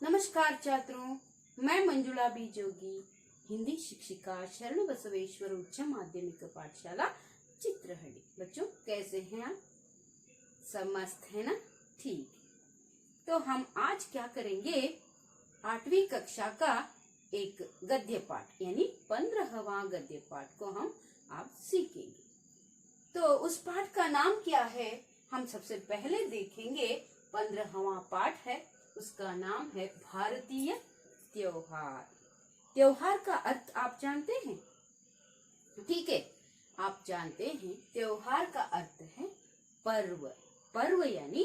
नमस्कार छात्रों, मैं मंजुला बी जोगी, हिंदी शिक्षिका शरण बसवेश्वर उच्च माध्यमिक पाठशाला चित्रहड़ी। बच्चों कैसे हैं आप? सब मस्त है ना? ठीक। तो हम आज क्या करेंगे, 8वीं कक्षा का एक गद्य पाठ यानी 15वां गद्य पाठ को हम आज सीखेंगे। तो उस पाठ का नाम क्या है, हम सबसे पहले देखेंगे। 15वां पाठ है, उसका नाम है भारतीय त्योहार। त्योहार का अर्थ आप जानते हैं? ठीक है, आप जानते हैं त्योहार का अर्थ है पर्व। पर्व यानी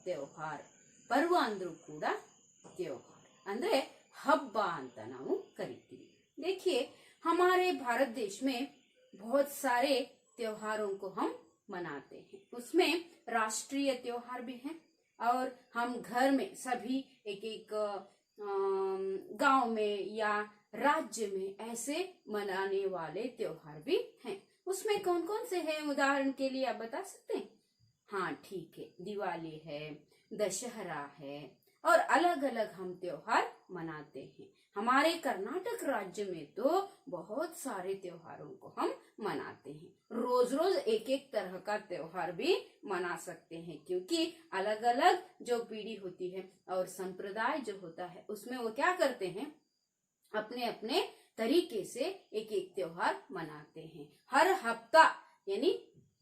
त्योहार, पर्व अंद्रू ಕೂಡ त्योहार ಅಂದ್ರೆ ಹಬ್ಬ ಅಂತ ನಾವು ಕರಿತೀವಿ। देखिए, हमारे भारत देश में बहुत सारे त्योहारों को हम मनाते हैं। उसमें राष्ट्रीय त्योहार भी हैं और हम घर में सभी एक एक गांव में या राज्य में ऐसे मनाने वाले त्योहार भी हैं। उसमें कौन कौन से हैं, उदाहरण के लिए आप बता सकते हैं? हाँ ठीक है, दिवाली है, दशहरा है और अलग अलग हम त्योहार मनाते हैं। हमारे कर्नाटक राज्य में तो बहुत सारे त्योहारों को हम मनाते हैं। रोज रोज एक एक तरह का त्योहार भी मना सकते हैं, क्योंकि अलग अलग जो पीढ़ी होती है और संप्रदाय जो होता है उसमें वो क्या करते हैं, अपने अपने तरीके से एक एक त्योहार मनाते हैं। हर हफ्ता यानी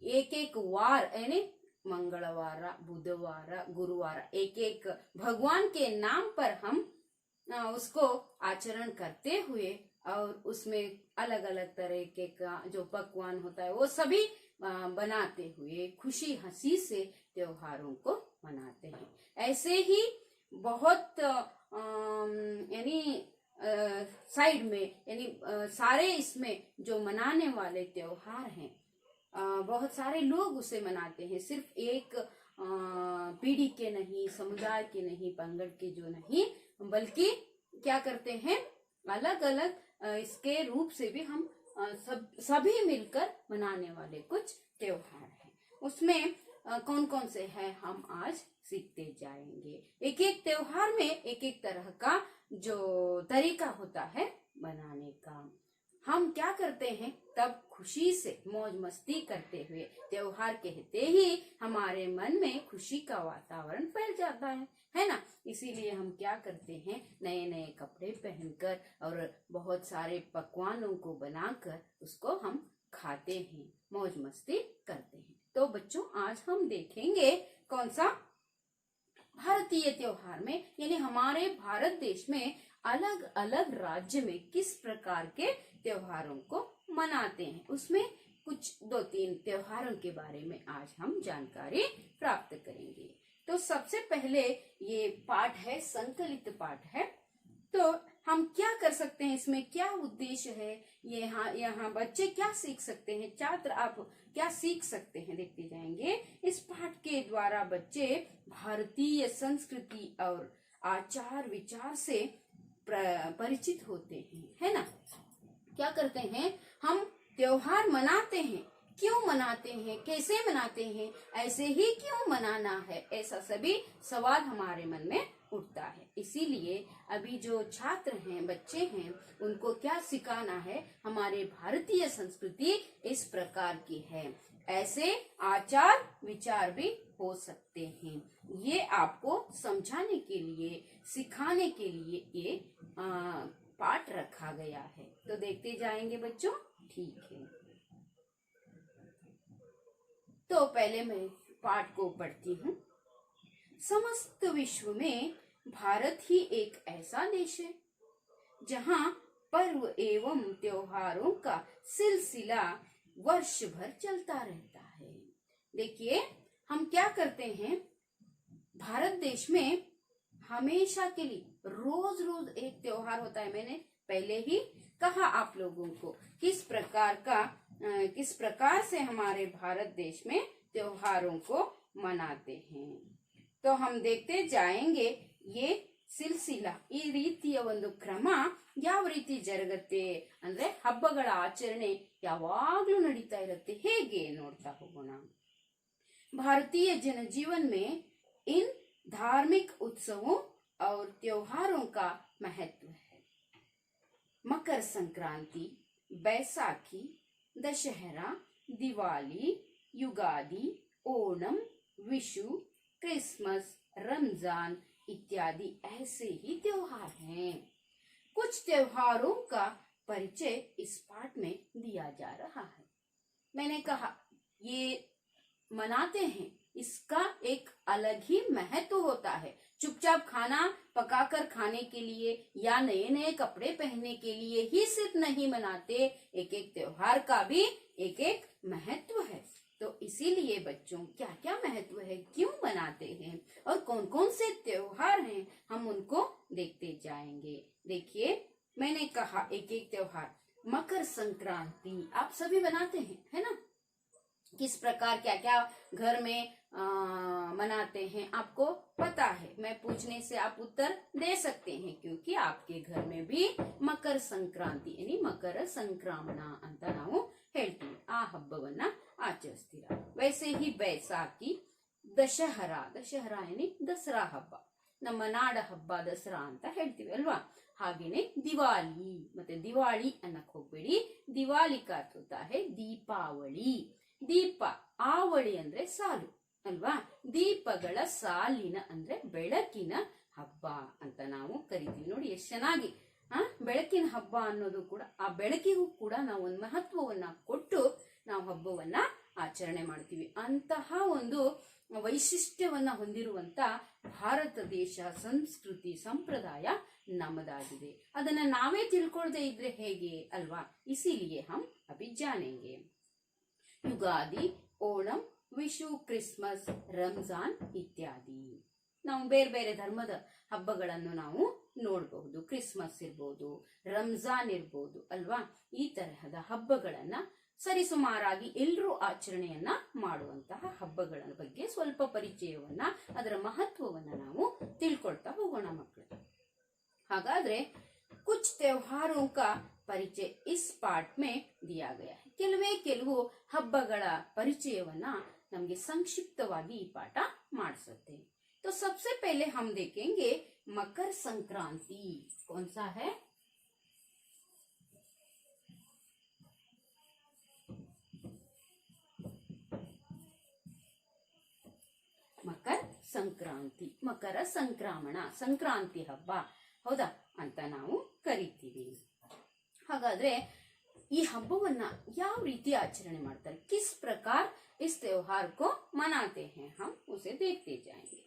एक एक वार यानी मंगलवार, बुधवार, गुरुवार एक एक भगवान के नाम पर हम उसको आचरण करते हुए और उसमें अलग अलग तरह के का जो पकवान होता है वो सभी बनाते हुए खुशी हंसी से त्योहारों को मनाते हैं। ऐसे ही बहुत यानी साइड में यानी सारे इसमें जो मनाने वाले त्योहार हैं, बहुत सारे लोग उसे मनाते हैं। सिर्फ एक पीढ़ी के नहीं, समुदाय के नहीं, पंगड़ के जो नहीं, बल्कि क्या करते हैं, अलग अलग इसके रूप से भी हम सभी मिलकर मनाने वाले कुछ त्योहार हैं। उसमें कौन कौन से हैं हम आज सीखते जाएंगे। एक एक त्योहार में एक एक तरह का जो तरीका होता है मनाने का। हम क्या करते हैं, तब खुशी से मौज मस्ती करते हुए त्योहार कहते ही हमारे मन में खुशी का वातावरण फैल जाता है ना। इसीलिए हम क्या करते हैं, नए नए कपड़े पहनकर और बहुत सारे पकवानों को बनाकर उसको हम खाते हैं, मौज मस्ती करते हैं। तो बच्चों आज हम देखेंगे कौन सा, भारतीय त्योहार में यानी हमारे भारत देश में अलग अलग राज्य में किस प्रकार के त्योहारों को मनाते हैं। उसमें कुछ 2-3 त्योहारों के बारे में आज हम जानकारी प्राप्त करेंगे। तो सबसे पहले ये पाठ है, संकलित पाठ है। तो हम क्या कर सकते हैं, इसमें क्या उद्देश्य है, ये यहाँ बच्चे क्या सीख सकते हैं, छात्र आप क्या सीख सकते हैं, देखते जाएंगे। इस पाठ के द्वारा बच्चे भारतीय संस्कृति और आचार विचार से परिचित होते हैं, है ना। क्या करते हैं, हम त्योहार मनाते हैं, क्यों मनाते हैं, कैसे मनाते हैं, ऐसे ही क्यों मनाना है, ऐसा सभी सवाल हमारे मन में उठता है। इसीलिए अभी जो छात्र हैं, बच्चे हैं, उनको क्या सिखाना है, हमारे भारतीय संस्कृति इस प्रकार की है, ऐसे आचार विचार भी हो सकते हैं। ये आपको समझाने के लिए, सिखाने के लिए ये पाठ रखा गया है। तो देखते जाएंगे बच्चों, ठीक है। तो पहले मैं पाठ को पढ़ती हूँ। समस्त विश्व में भारत ही एक ऐसा देश है जहाँ पर्व एवं त्योहारों का सिलसिला वर्ष भर चलता रहता है। देखिए, हम क्या करते हैं, भारत देश में हमेशा के लिए रोज रोज एक त्योहार होता है। मैंने पहले ही कहा आप लोगों को किस प्रकार से हमारे भारत देश में त्योहारों को मनाते हैं। तो हम देखते जाएंगे ये ಸಿಲ್ಸಿಲಾ ಈ ರೀತಿಯ ಒಂದು ಕ್ರಮ ಯಾವ ರೀತಿ ಜರುಗುತ್ತೆ ಅಂದ್ರೆ ಹಬ್ಬಗಳ ಆಚರಣೆ ಯಾವಾಗ್ಲೂ ನಡೀತಾ ಇರುತ್ತೆ, ಹೇಗೆ ನೋಡ್ತಾ ಹೋಗೋಣ। भारतीय जनजीवन में इन धार्मिक उत्सवों और त्योहारों का महत्व है। मकर संक्रांति, बैसाखी, दशहरा, दिवाली, युगादि, ओणम, विशु, क्रिसमस, रमजान इत्यादि ऐसे ही त्योहार हैं। कुछ त्योहारों का परिचय इस पाठ में दिया जा रहा है। मैंने कहा ये मनाते हैं, इसका एक अलग ही महत्व होता है। चुपचाप खाना पकाकर खाने के लिए या नए नए कपड़े पहनने के लिए ही सिर्फ नहीं मनाते, एक एक त्योहार का भी एक एक महत्व है। तो इसीलिए बच्चों क्या क्या महत्व है, क्यों मनाते हैं और कौन कौन से त्योहार हैं, हम उनको देखते जाएंगे। देखिए मैंने कहा एक एक त्योहार। मकर संक्रांति आप सभी बनाते हैं, है ना? किस प्रकार क्या क्या घर में मनाते हैं आपको पता है। मैं पूछने से आप उत्तर दे सकते हैं, क्योंकि आपके घर में भी मकर संक्रांति यानी मकर संक्रामण ಅಂತ ನಾವು ಹೇಳ್ತೀವಿ, ಆ ಹಬ್ಬವನ್ನ ಆಚರಿಸ್ತೀರಾ। वैसे ही बैसाखी, दशहरा, दशहरा यानी दसरा ಹಬ್ಬ, ನಮ್ಮ ನಾಡ ಹಬ್ಬ ದಸರಾ ಅಂತ ಹೇಳ್ತೀವಿ ಅಲ್ವಾ। ಹಾಗೇನೆ ದಿವಾಲಿ, ಮತ್ತೆ ದಿವಾಳಿ ಅನ್ನಕ್ ಹೋಗ್ಬೇಡಿ, ದಿವಾಲಿ का अर्थ होता है ದೀಪಾವಳಿ। ದೀಪ, ಆವಳಿ ಅಂದ್ರೆ ಸಾಲು ಅಲ್ವಾ, ದೀಪಗಳ ಸಾಲಿನ ಅಂದ್ರೆ ಬೆಳಕಿನ ಹಬ್ಬ ಅಂತ ನಾವು ಕರಿತೀವಿ। ನೋಡಿ ಎಷ್ಟು ಚೆನ್ನಾಗಿ ಬೆಳಕಿನ ಹಬ್ಬ ಅನ್ನೋದು ಕೂಡ, ಆ ಬೆಳಕಿಗೂ ಕೂಡ ನಾವು ಒಂದು ಮಹತ್ವವನ್ನ ಕೊಟ್ಟು ನಾವು ಹಬ್ಬವನ್ನ ಆಚರಣೆ ಮಾಡ್ತೀವಿ। ಅಂತಹ ಒಂದು ವೈಶಿಷ್ಟ್ಯವನ್ನ ಹೊಂದಿರುವಂತ ಭಾರತ ದೇಶ, ಸಂಸ್ಕೃತಿ, ಸಂಪ್ರದಾಯ ನಮ್ಮದಾಗಿದೆ। ಅದನ್ನ ನಾವೇ ತಿಳ್ಕೊಳ್ಳದೆ ಇದ್ರೆ ಹೇಗೆ ಅಲ್ವಾ। ಇಸಿಲಿಯೇ ಹಮ್ ಅಭಿ ಜಾನೆಂಗೆ। ಯುಗಾದಿ, ಓಣಂ, ವಿಶು, ಕ್ರಿಸ್ಮಸ್, ರಂಜಾನ್ ಇತ್ಯಾದಿ ನಾವು ಬೇರೆ ಬೇರೆ ಧರ್ಮದ ಹಬ್ಬಗಳನ್ನು ನಾವು ನೋಡಬಹುದು। ಕ್ರಿಸ್ಮಸ್ ಇರ್ಬೋದು, ರಂಜಾನ್ ಇರ್ಬೋದು ಅಲ್ವಾ। ಈ ತರಹದ ಹಬ್ಬಗಳನ್ನ ಸರಿಸುಮಾರಾಗಿ ಎಲ್ಲರೂ ಆಚರಣೆಯನ್ನ ಮಾಡುವಂತಹ ಹಬ್ಬಗಳ ಬಗ್ಗೆ ಸ್ವಲ್ಪ ಪರಿಚಯವನ್ನ, ಅದರ ಮಹತ್ವವನ್ನ ನಾವು ತಿಳ್ಕೊಳ್ತಾ ಹೋಗೋಣ ಮಕ್ಕಳು। ಹಾಗಾದ್ರೆ कुछ त्योहारों का परिचय इस पाठ में दिया गया है। ಕೆಲವು ಹಬ್ಬಗಳ ಪರಿಚಯವನ್ನ ನಮಗೆ ಸಂಕ್ಷಿಪ್ತವಾಗಿ ಈ ಪಾಠ ಮಾಡಿಸುತ್ತೆ। तो सबसे पहले हम देखेंगे मकर संक्रांति। कौन सा है? ಮಕರ ಸಂಕ್ರಾಂತಿ, ಮಕರ ಸಂಕ್ರಮಣ, ಸಂಕ್ರಾಂತಿ ಹಬ್ಬ ಹೌದಾ ಅಂತ ನಾವು ಕರಿತೀವಿ। ಹಾಗಾದ್ರೆ ಈ ಹಬ್ಬವನ್ನ ಯಾವ ರೀತಿ ಆಚರಣೆ ಮಾಡ್ತಾರೆ, किस प्रकार इस त्योहार को मनाते हैं, हम उसे देखते जाएंगे।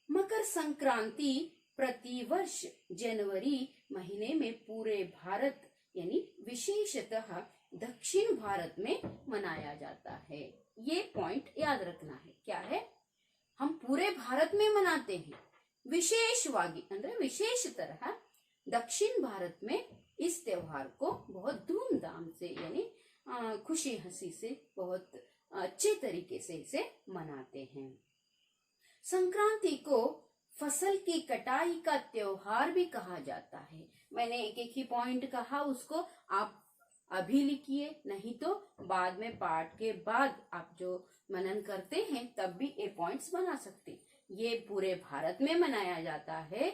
मकर संक्रांति प्रतिवर्ष जनवरी महीने में पूरे भारत यानी विशेषतः दक्षिण भारत में मनाया जाता है। ये पॉइंट याद रखना है। क्या है? हम पूरे भारत में मनाते हैं, विशेषವಾಗಿ ಅಂದ್ರೆ विशेष तरह दक्षिण भारत में इस त्योहार को बहुत धूमधाम से यानी खुशी हंसी से बहुत अच्छे तरीके से इसे मनाते हैं। संक्रांति को फसल की कटाई का त्योहार भी कहा जाता है। मैंने एक एक ही पॉइंट कहा, उसको आप अभी लिखिए, नहीं तो बाद में पाठ के बाद आप जो मनन करते हैं तब भी ये पॉइंट्स बना सकते। ये पूरे भारत में मनाया जाता है,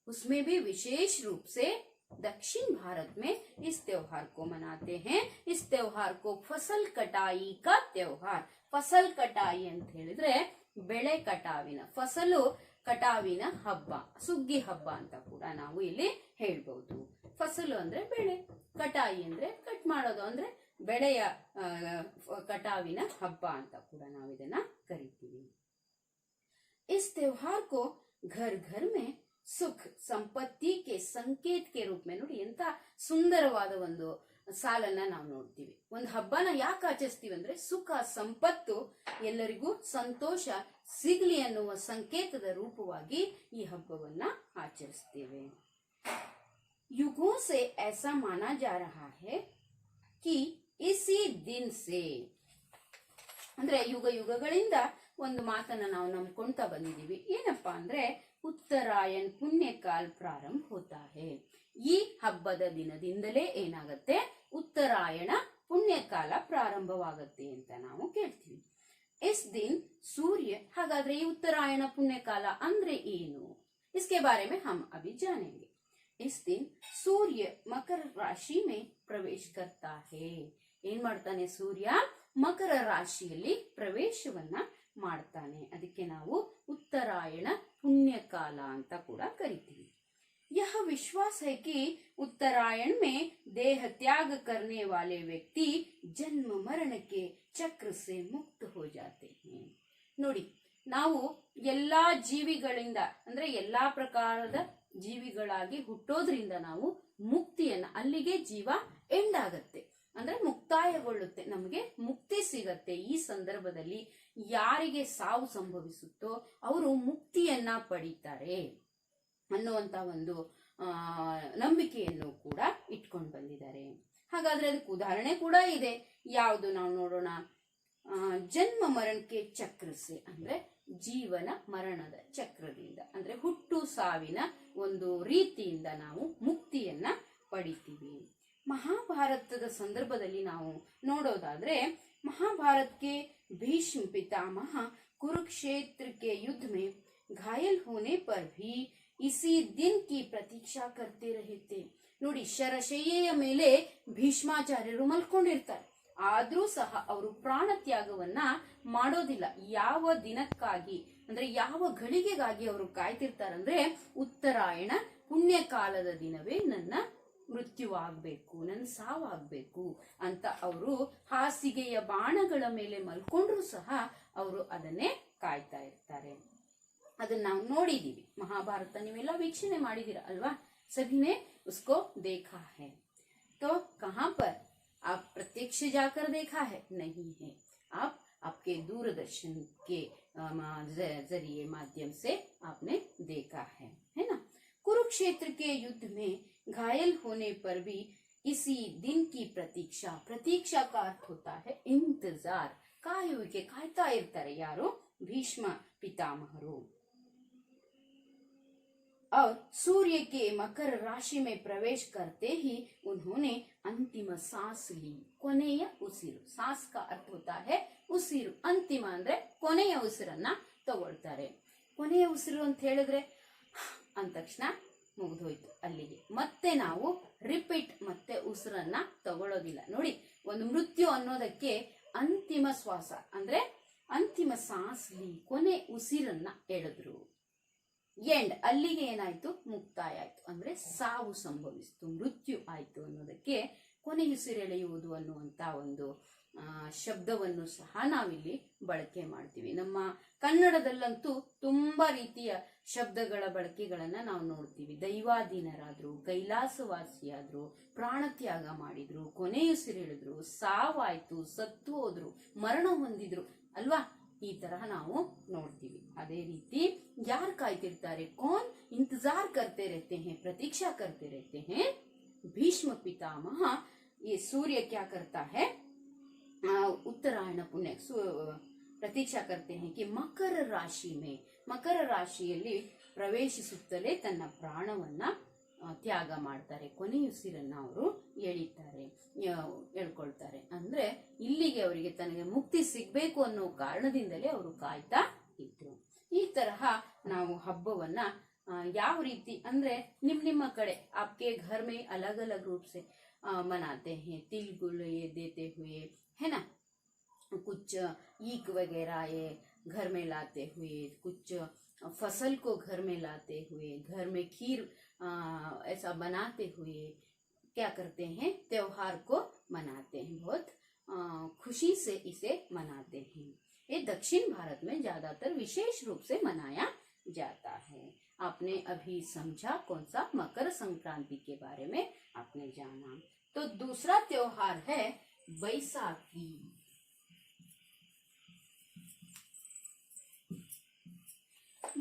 उसमें भी विशेष रूप से दक्षिण भारत में इस त्योहार को मनाते हैं। इस त्योहार को फसल कटाई का त्योहार, फसल कटाई ಅಂತ ಹೇಳಿದ್ರೆ ಬೆಳೆ ಕಟಾವಿನ, ಫಸಲು ಕಟಾವಿನ ಹಬ್ಬ, ಸುಗ್ಗಿ ಹಬ್ಬ ಅಂತ ಕೂಡ ನಾವು ಇಲ್ಲಿ ಹೇಳ್ಬಹುದು। ಫಸಲು ಅಂದ್ರೆ ಬೆಳೆ, ಕಟಾಯಿ ಅಂದ್ರೆ ಕಟ್ ಮಾಡೋದು ಅಂದ್ರೆ ಬೆಳೆಯ ಕಟಾವಿನ ಹಬ್ಬ ಅಂತ ಕೂಡ ನಾವು ಇದನ್ನ ಕರಿತೀವಿ। इस त्योहार को घर घर में ಸುಖ ಸಂಪತ್ತಿ ಕೆ ಸಂಕೇತ ಕೆ ರೂಪ में ನೋಡಿ ಎಂತ ಸುಂದರವಾದ ಒಂದು ಸಾಲನ್ನ ನಾವು ನೋಡ್ತೀವಿ। ಒಂದು ಹಬ್ಬನ ಯಾಕೆ ಆಚರಿಸ್ತೀವಿ ಅಂದ್ರೆ ಸುಖ ಸಂಪತ್ತು ಎಲ್ಲರಿಗೂ ಸಂತೋಷ ಸಿಗ್ಲಿ ಅನ್ನುವ ಸಂಕೇತದ ರೂಪವಾಗಿ ಈ ಹಬ್ಬವನ್ನ ಆಚರಿಸ್ತೇವೆ। युगों से ऐसा माना जा रहा है कि इसी दिन से ಅಂದ್ರೆ ಯುಗ ಯುಗಗಳಿಂದ ಒಂದು ಮಾತನ್ನ ನಾವು ನಂಬ್ಕೊಂತಾ ಬಂದಿದೀವಿ। ಏನಪ್ಪಾ ಅಂದ್ರೆ ಉತ್ತರಾಯಣ ಪುಣ್ಯಕಾಲ ಪ್ರಾರಂಭ ಹೋತಾ ಹೇ। ಈ ಹಬ್ಬದ ದಿನದಿಂದಲೇ ಏನಾಗುತ್ತೆ, ಉತ್ತರಾಯಣ ಪುಣ್ಯಕಾಲ ಪ್ರಾರಂಭವಾಗುತ್ತೆ ಅಂತ ನಾವು ಕೇಳ್ತೀವಿ। ಇಸ್ ದಿನ್ ಸೂರ್ಯ, ಹಾಗಾದ್ರೆ ಈ ಉತ್ತರಾಯಣ ಪುಣ್ಯಕಾಲ ಅಂದ್ರೆ ಏನು? इसके बारे में हम अभी जानेंगे। इस दिन सूर्य मकर राशि में प्रवेश करता है। ಏನ್ ಮಾಡ್ತಾನೆ? ಸೂರ್ಯ ಮಕರ ರಾಶಿಯಲ್ಲಿ ಪ್ರವೇಶವನ್ನ ಮಾಡ್ತಾನೆ. ಅದಕ್ಕೆ ನಾವು ಉತ್ತರಾಯಣ पुण्यकाल ಅಂತ ಕೂಡ ಕರಿತೀವಿ. यह विश्वास है कि उत्तरायण में देह त्याग करने वाले व्यक्ति जन्म मरण के चक्र से मुक्त हो जाते हैं. ನೋಡಿ, ನಾವು ಎಲ್ಲಾ ಜೀವಿಗಳಿಂದ ಅಂದ್ರೆ ಎಲ್ಲಾ ಪ್ರಕಾರದ ಜೀವಿಗಳಾಗಿ ಹುಟ್ಟೋದ್ರಿಂದ ನಾವು ಮುಕ್ತಿಯನ್ನ, ಅಲ್ಲಿಗೆ ಜೀವ ಎಂಡ್ ಆಗತ್ತೆ ಅಂದ್ರೆ ಮುಕ್ತಾಯಗೊಳ್ಳುತ್ತೆ, ನಮಗೆ ಮುಕ್ತಿ ಸಿಗತ್ತೆ. ಈ ಸಂದರ್ಭದಲ್ಲಿ ಯಾರಿಗೆ ಸಾವು ಸಂಭವಿಸುತ್ತೋ ಅವರು ಮುಕ್ತಿಯನ್ನ ಪಡೀತಾರೆ ಅನ್ನುವಂತ ಒಂದು ನಂಬಿಕೆಯನ್ನು ಕೂಡ ಇಟ್ಕೊಂಡು ಬಂದಿದ್ದಾರೆ. ಹಾಗಾದ್ರೆ ಅದಕ್ಕೆ ಉದಾಹರಣೆ ಕೂಡ ಇದೆ. ಯಾವುದು ನಾವು ನೋಡೋಣ. ಜನ್ಮ ಮರಣಕ್ಕೆ ಚಕ್ರಸೆ ಅಂದ್ರೆ ಜೀವನ ಮರಣದ ಚಕ್ರದಿಂದ ಅಂದ್ರೆ ಹುಟ್ಟು ಸಾವಿನ ಒಂದು ರೀತಿಯಿಂದ ನಾವು ಮುಕ್ತಿಯನ್ನ ಪಡಿತೀವಿ. ಮಹಾಭಾರತದ ಸಂದರ್ಭದಲ್ಲಿ ನಾವು ನೋಡೋದಾದ್ರೆ, महाभारत के भीष्म पितामह कुरुक्षेत्र के युद्ध में घायल होने पर भी इसी दिन की प्रतीक्षा करते रहे थे. ನೋಡಿ, ಶರಶಯ್ಯೆಯ ಮೇಲೆ ಭೀಷ್ಮಾಚಾರ್ಯರು ಮಲ್ಕೊಂಡಿರ್ತಾರೆ, ಆದ್ರೂ ಸಹ ಅವರು ಪ್ರಾಣ ತ್ಯಾಗವನ್ನ ಮಾಡೋದಿಲ್ಲ. ಯಾವ ದಿನಕ್ಕಾಗಿ ಅಂದ್ರೆ ಯಾವ ಘಳಿಗೆಗಾಗಿ ಅವರು ಕಾಯ್ತಿರ್ತಾರಂದ್ರೆ, ಉತ್ತರಾಯಣ ಪುಣ್ಯಕಾಲದ ದಿನವೇ ನನ್ನ ಮೃತ್ಯುವಾಗಬೇಕು, ನನ್ನ ಸಾವಾಗಬೇಕು ಅಂತ ಅವರು ಹಾಸಿಗೆಯ ಬಾಣಗಳ ಮೇಲೆ ಮಲ್ಕೊಂಡ್ರು ಸಹ ಅವರು ಅದನ್ನೇ ಕಾಯ್ತಾ ಇರ್ತಾರೆ. ಅದನ್ನ ನಾವು ನೋಡಿದೀವಿ. ಮಹಾಭಾರತ ನೀವೆಲ್ಲ ವೀಕ್ಷಣೆ ಮಾಡಿದೀರ ಅಲ್ವಾ? ಸಭಿನೇ उसको देखा है. तो कहाँ पर आप प्रत्यक्ष जाकर देखा है? नहीं है. आप आपके दूरदर्शन के जरिए माध्यम से आपने देखा है ना. कुरुक्षेत्र के युद्ध में घायल होने पर भी इसी दिन की प्रतीक्षा का अर्थ होता है इंतजार. ಕಾಯುವಿಕೆ, ಕಾಯ್ತಾ ಇರ್ತಾರೆ. ಯಾರು? ಭೀಷ್ಮ ಪಿತಾಮಹರು. और सूर्य के मकर राशि में प्रवेश करते ही उन्होंने अंतिम सांस ली. ಕೊನೆಯ ಉಸಿರು. सांस का अर्थ होता है ಉಸಿರು. ಅಂತಿಮ ಅಂದ್ರೆ ಕೊನೆಯ ಉಸಿರನ್ನ ತಗೊಳ್ತಾರೆ. ಕೊನೆಯ ಉಸಿರು ಅಂತ ಹೇಳಿದ್ರೆ ಅಂದ ತಕ್ಷಣ ಮುಗಿದೋಯ್ತು ಅಲ್ಲಿಗೆ. ಮತ್ತೆ ನಾವು ರಿಪೀಟ್ ಮತ್ತೆ ಉಸಿರನ್ನ ತಗೊಳ್ಳೋದಿಲ್ಲ. ನೋಡಿ, ಒಂದು ಮೃತ್ಯು ಅನ್ನೋದಕ್ಕೆ ಅಂತಿಮ ಶ್ವಾಸ ಅಂದ್ರೆ ಅಂತಿಮ ಸಾಸ್ಲಿ, ಕೊನೆ ಉಸಿರನ್ನ ಎಳೆದ್ರು. ಎಂಡ್, ಅಲ್ಲಿಗೆ ಏನಾಯ್ತು? ಮುಕ್ತಾಯ ಆಯ್ತು ಅಂದ್ರೆ ಸಾವು ಸಂಭವಿಸಿತು, ಮೃತ್ಯು ಆಯ್ತು ಅನ್ನೋದಕ್ಕೆ ಕೊನೆಯುಸಿರೆಳೆಯುವುದು ಅನ್ನುವಂತ ಒಂದು ಶಬ್ದವನ್ನು ಸಹ ನಾವಿಲ್ಲಿ ಬಳಕೆ ಮಾಡ್ತೀವಿ. ನಮ್ಮ ಕನ್ನಡದಲ್ಲಂತೂ ತುಂಬಾ ರೀತಿಯ ಶಬ್ದಗಳ ಬಳಕೆಗಳನ್ನ ನಾವು ನೋಡ್ತೀವಿ. ದೈವಾಧೀನರಾದ್ರು, ಕೈಲಾಸವಾಸಿಯಾದ್ರು, ಪ್ರಾಣತ್ಯಾಗ ಮಾಡಿದ್ರು, ಕೊನೆಯುಸಿರೆಳೆದ್ರು, ಸಾವಾಯ್ತು, ಸತ್ತು ಹೋದ್ರು, ಮರಣ ಹೊಂದಿದ್ರು ಅಲ್ವಾ? ಈ ತರಹ ನಾವು ನೋಡ್ತೀವಿ. ಅದೇ ರೀತಿ ಯಾರು ಕಾಯ್ತಿರ್ತಾರೆ? कौन इंतजार करते रहते हैं, प्रतीक्षा करते रहते हैं? भीष्म पितामह. ये सूर्य क्या करता है? उत्तरायण पुण्य ಪ್ರತೀಕ್ಷಾ करते हैं कि ಮಕರ ರಾಶಿ में, ಮಕರ ರಾಶಿಯಲ್ಲಿ ಪ್ರವೇಶಿಸುತ್ತಲೇ ತನ್ನ ಪ್ರಾಣವನ್ನ ತ್ಯಾಗ ಮಾಡ್ತಾರೆ, ಕೊನೆಯುಸಿರನ್ನ ಅವರು ಎಳ್ಕೊಳ್ತಾರೆ. ಅಂದ್ರೆ ಇಲ್ಲಿಗೆ ಅವರಿಗೆ ತನಗೆ ಮುಕ್ತಿ ಸಿಗ್ಬೇಕು ಅನ್ನೋ ಕಾರಣದಿಂದಲೇ ಅವರು ಕಾಯ್ತಾ ಇದ್ರು. ಈ ತರಹ ನಾವು ಹಬ್ಬವನ್ನ ಯಾವ ರೀತಿ ಅಂದ್ರೆ ನಿಮ್ಮ ಕಡೆ आपके घर में अलग अलग रूप से मनाते हैं. तिल गुड़ ये देते हुए है ना, कुछ ईख वगैरह ये घर में लाते हुए, कुछ फसल को घर में लाते हुए, घर में खीर ऐसा बनाते हुए क्या करते हैं? त्योहार को मनाते हैं, बहुत खुशी से इसे मनाते हैं. ये दक्षिण भारत में ज्यादातर विशेष रूप से मनाया जाता है. आपने अभी समझा कौन सा? मकर संक्रांति के बारे में आपने जाना. तो दूसरा त्योहार है बैसाखी.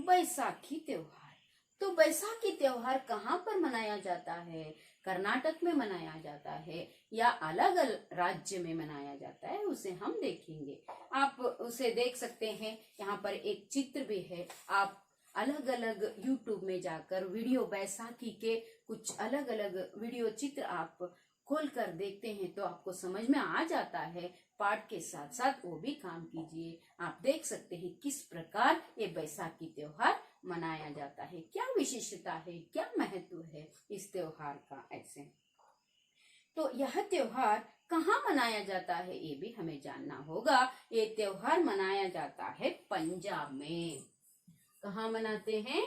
बैसाखी त्योहार. तो बैसाखी त्योहार कहाँ पर मनाया जाता है? कर्नाटक में मनाया जाता है या अलग अलग राज्य में मनाया जाता है, उसे हम देखेंगे. आप उसे देख सकते हैं. यहाँ पर एक चित्र भी है. आप अलग अलग YouTube में जाकर वीडियो बैसाखी के कुछ अलग अलग वीडियो चित्र आप खोल कर देखते हैं तो आपको समझ में आ जाता है. पाठ के साथ साथ वो भी काम कीजिए. आप देख सकते हैं किस प्रकार ये बैसाखी त्योहार मनाया जाता है, क्या विशेषता है, क्या महत्व है इस त्योहार का। ऐसे तो यह त्योहार कहाँ मनाया जाता है ये भी हमें जानना होगा। ये त्योहार मनाया जाता है पंजाब में। कहाँ मनाते हैं?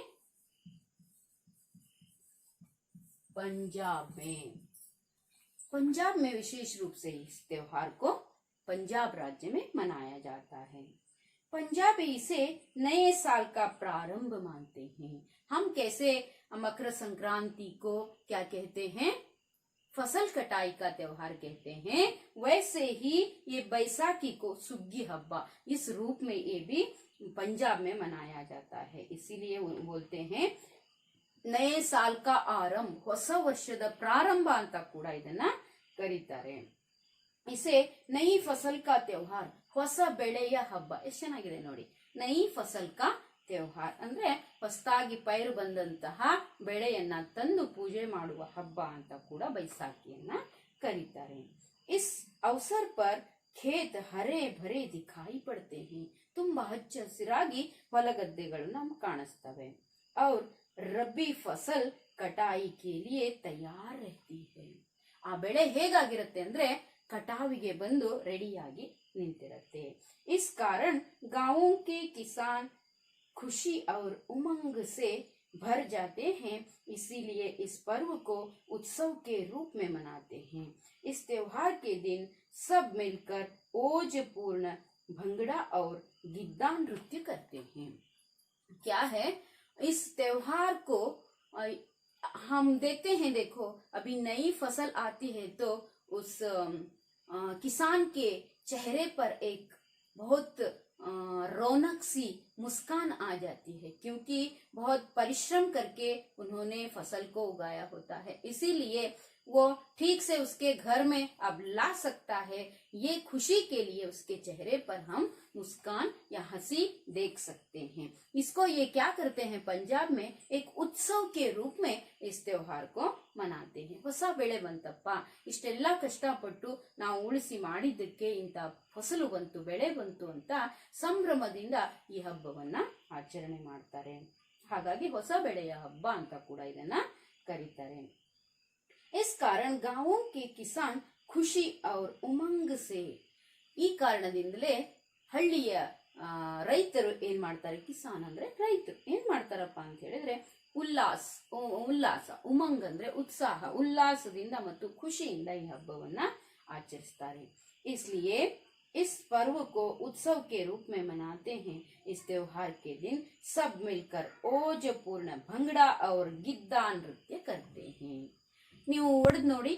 पंजाब में। पंजाब में विशेष रूप से इस त्योहार को पंजाब राज्य में मनाया जाता है। पंजाबी इसे नए साल का प्रारंभ मानते हैं। हम कैसे मकर संक्रांति को क्या कहते हैं? फसल कटाई का त्योहार कहते हैं, वैसे ही ये बैसाखी को सुग्गी हब्बा इस रूप में ये भी पंजाब में मनाया जाता है। इसीलिए वो बोलते हैं नए साल का आरंभ, ಹೊಸ ವರ್ಷದ ಪ್ರಾರಂಭ ಅಂತ ಕೂಡ ಇದನ್ನ ಕರೀತಾರೆ। इसे नई फसल का त्योहार, ಹೊಸ ಬೆಳೆಯ ಹಬ್ಬ। ಎಷ್ಟು ಚೆನ್ನಾಗಿದೆ ನೋಡಿ, ನई फसल का त्योहार ಅಂದ್ರೆ ಹೊಸದಾಗಿ ಪೈರು ಬಂದಂತಹ ಬೆಳೆಯನ್ನ ತಂದು ಪೂಜೆ ಮಾಡುವ ಹಬ್ಬ ಅಂತ ಕೂಡ ಬೈಸಾಖಿಯನ್ನ ಕರೀತಾರೆ। इस अवसर पर खेत हरे भरे दिखाई पड़ते हैं। ತುಂಬಾ ಹಚ್ಚ ಹಸಿರಾಗಿ ಹೊಲಗದ್ದೆಗಳು ನಮ್ಗೆ ಕಾಣಿಸ್ತವೆ। और रबी फसल कटाई के लिए तैयार रहती है। ಆ ಬೆಳೆ ಹೇಗಾಗಿರುತ್ತೆ ಅಂದ್ರೆ ಕಟಾವಿಗೆ ಬಂದು ರೆಡಿಯಾಗಿ ನಿಂತಿರುತ್ತೆ। इस कारण गांवों के किसान खुशी और उमंग से भर जाते हैं, इसीलिए इस पर्व को उत्सव के रूप में मनाते हैं। इस त्योहार के दिन सब मिलकर ओजपूर्ण भंगड़ा और गिद्दा नृत्य करते हैं। क्या है इस त्योहार को हम देखते हैं। देखो अभी नई फसल आती है तो उस किसान के चेहरे पर एक बहुत रौनक सी मुस्कान आ जाती है, क्योंकि बहुत परिश्रम करके उन्होंने फसल को उगाया होता है, इसीलिए वो ठीक से उसके घर में अब ला सकता है। ये खुशी के लिए उसके चेहरे पर हम मुस्कान या हंसी देख सकते हैं। इसको ये क्या करते हैं, पंजाब में एक उत्सव के रूप में इस त्योहार को मनाते हैं। ಹೊಸ ಬೆಳೆ ಬಂತಪ್ಪ, ಇಷ್ಟೆಲ್ಲ ಕಷ್ಟಪಟ್ಟು ನಾವು ಉಳಿಸಿ ಮಾಡಿದ್ದಕ್ಕೆ ಇಂಥ ಫಸಲು ಬಂತು, ಬೆಳೆ ಬಂತು ಅಂತ ಸಂಭ್ರಮದಿಂದ ಈ ಹಬ್ಬವನ್ನ ಆಚರಣೆ ಮಾಡ್ತಾರೆ। ಹಾಗಾಗಿ ಹೊಸ ಬೆಳೆಯ ಹಬ್ಬ ಅಂತ ಕೂಡ ಇದನ್ನ ಕರೀತಾರೆ। इस कारण गांवों के किसान खुशी और उमंग से, ಈ ಕಾರಣದಿಂದಲೇ ಹಳ್ಳಿಯ ರೈತರು ಏನ್ ಮಾಡ್ತಾರೆ, ಕಿಸಾನ್ ಅಂದ್ರೆ ರೈತರು ಏನ್ ಮಾಡ್ತಾರಪ್ಪ ಅಂತ ಹೇಳಿದ್ರೆ ಉಲ್ಲಾಸ, ಉಮಂಗ್ ಅಂದ್ರೆ ಉತ್ಸಾಹ, ಉಲ್ಲಾಸದಿಂದ ಮತ್ತು ಖುಷಿಯಿಂದ ಈ ಹಬ್ಬವನ್ನ ಆಚರಿಸ್ತಾರೆ। इसलिए इस पर्व को उत्सव के रूप में मनाते हैं। इस त्योहार के दिन सब मिलकर ओजपूर्ण भंगड़ा और गिद्दा नृत्य करते हैं। ನೀವು ಹೊಡೆದ್ ನೋಡಿ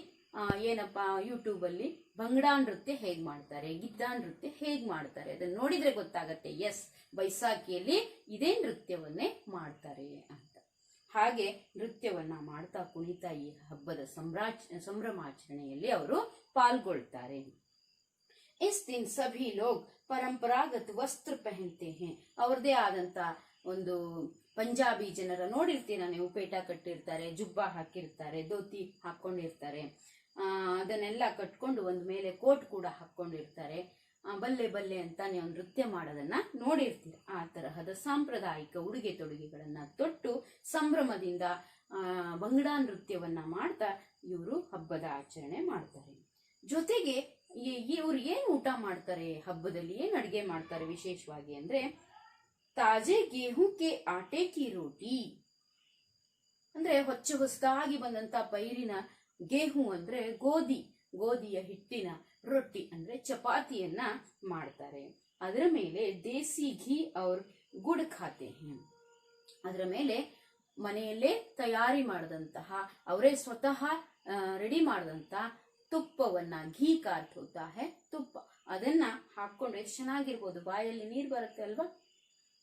ಏನಪ್ಪಾ ಯೂಟ್ಯೂಬ್ ಅಲ್ಲಿ ಭಂಗಡಾ ನೃತ್ಯ ಹೇಗ್ ಮಾಡ್ತಾರೆ, ಗಿದ್ದಾ ನೃತ್ಯ ಹೇಗ್ ಮಾಡ್ತಾರೆ ಅದನ್ನ ನೋಡಿದ್ರೆ ಗೊತ್ತಾಗತ್ತೆ, ಎಸ್ ಬೈಸಾಖಿಯಲ್ಲಿ ಇದೇ ನೃತ್ಯವನ್ನೇ ಮಾಡ್ತಾರೆ ಅಂತ। ಹಾಗೆ ನೃತ್ಯವನ್ನ ಮಾಡ್ತಾ ಕುಣಿತಾ ಈ ಹಬ್ಬದ ಸಂಭ್ರಮಾಚರಣೆಯಲ್ಲಿ ಅವರು ಪಾಲ್ಗೊಳ್ತಾರೆ। इस दिन सभी लोग परंपरागत वस्त्र पहनते हैं। ಅವರದೇ ಆದಂತ ಒಂದು ಪಂಜಾಬಿ ಜನರ ನೋಡಿರ್ತೀರ ನೀವು, ಪೇಟ ಕಟ್ಟಿರ್ತಾರೆ, ಜುಬ್ಬ ಹಾಕಿರ್ತಾರೆ, ಧೋತಿ ಹಾಕೊಂಡಿರ್ತಾರೆ, ಅದನ್ನೆಲ್ಲ ಕಟ್ಕೊಂಡು ಒಂದ್ ಮೇಲೆ ಕೋಟ್ ಕೂಡ ಹಾಕೊಂಡಿರ್ತಾರೆ, ಬಲ್ಲೆ ಬಲ್ಲೆ ಅಂತ ನೀವು ನೃತ್ಯ ಮಾಡೋದನ್ನ ನೋಡಿರ್ತೀರ। ಆ ತರಹದ ಸಾಂಪ್ರದಾಯಿಕ ಉಡುಗೆ ತೊಡುಗೆಗಳನ್ನ ತೊಟ್ಟು ಸಂಭ್ರಮದಿಂದ ಭಂಗಡಾ ನೃತ್ಯವನ್ನ ಮಾಡ್ತಾ ಇವರು ಹಬ್ಬದ ಆಚರಣೆ ಮಾಡ್ತಾರೆ। ಜೊತೆಗೆ ಇವ್ರು ಏನ್ ಊಟ ಮಾಡ್ತಾರೆ, ಹಬ್ಬದಲ್ಲಿ ಏನ್ ಅಡಿಗೆ ಮಾಡ್ತಾರೆ ವಿಶೇಷವಾಗಿ ಅಂದ್ರೆ ತಾಜೆ ಗೇಹೂ ಕೆ ಆಟೆ ಕಿ ರೋಟಿ, ಅಂದ್ರೆ ಹೊಸದಾಗಿ ಬಂದಂತ ಪೈರಿನ ಗೇಹೂ ಅಂದ್ರೆ ಗೋಧಿಯ ಹಿಟ್ಟಿನ ರೊಟ್ಟಿ ಅಂದ್ರೆ ಚಪಾತಿಯನ್ನ ಮಾಡ್ತಾರೆ। ಅದರ ಮೇಲೆ ದೇಸಿ ಘೀ ಔರ್ ಗುಡ್ ಖಾತೆ ಹ್ಮ್, ಅದರ ಮೇಲೆ ಮನೆಯಲ್ಲೇ ತಯಾರಿ ಮಾಡಿದಂತಹ ಅವರೇ ಸ್ವತಃ ರೆಡಿ ಮಾಡಿದಂತ ತುಪ್ಪವನ್ನ, ಘೀ ಕಾರ್ತ್ ಹೋತಾ ಹೈ ತುಪ್ಪ, ಅದನ್ನ ಹಾಕೊಂಡು ಎಷ್ಟು ಚೆನ್ನಾಗಿರ್ಬೋದು, ಬಾಯಲ್ಲಿ ನೀರು ಬರುತ್ತೆ ಅಲ್ವಾ।